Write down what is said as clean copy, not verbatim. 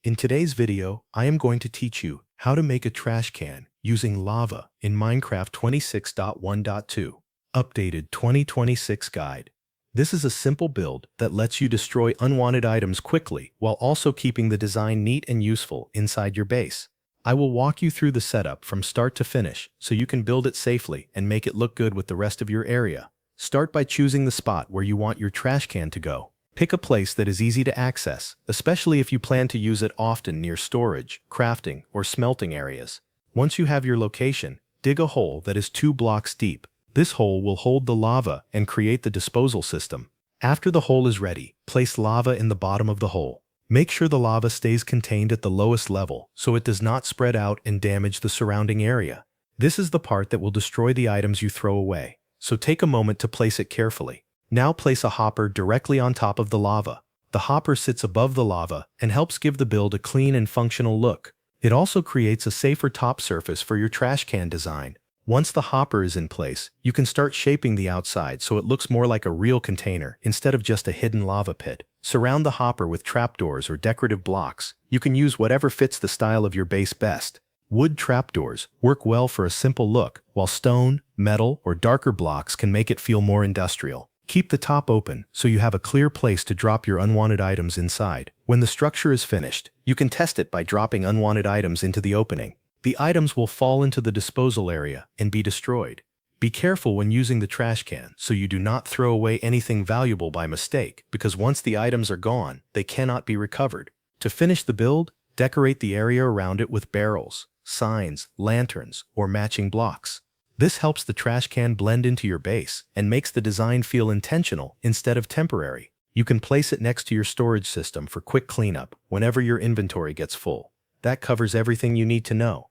In today's video, I am going to teach you how to make a trash can using lava in Minecraft 26.1.2, updated 2026 guide. This is a simple build that lets you destroy unwanted items quickly while also keeping the design neat and useful inside your base. I will walk you through the setup from start to finish so you can build it safely and make it look good with the rest of your area. Start by choosing the spot where you want your trash can to go. Pick a place that is easy to access, especially if you plan to use it often near storage, crafting, or smelting areas. Once you have your location, dig a hole that is 2 blocks deep. This hole will hold the lava and create the disposal system. After the hole is ready, place lava in the bottom of the hole. Make sure the lava stays contained at the lowest level so it does not spread out and damage the surrounding area. This is the part that will destroy the items you throw away, so take a moment to place it carefully. Now place a hopper directly on top of the lava. The hopper sits above the lava and helps give the build a clean and functional look. It also creates a safer top surface for your trash can design. Once the hopper is in place, you can start shaping the outside so it looks more like a real container instead of just a hidden lava pit. Surround the hopper with trapdoors or decorative blocks. You can use whatever fits the style of your base best. Wood trapdoors work well for a simple look, while stone, metal, or darker blocks can make it feel more industrial. Keep the top open so you have a clear place to drop your unwanted items inside. When the structure is finished, you can test it by dropping unwanted items into the opening. The items will fall into the disposal area and be destroyed. Be careful when using the trash can so you do not throw away anything valuable by mistake, because once the items are gone, they cannot be recovered. To finish the build, decorate the area around it with barrels, signs, lanterns, or matching blocks. This helps the trash can blend into your base and makes the design feel intentional instead of temporary. You can place it next to your storage system for quick cleanup whenever your inventory gets full. That covers everything you need to know.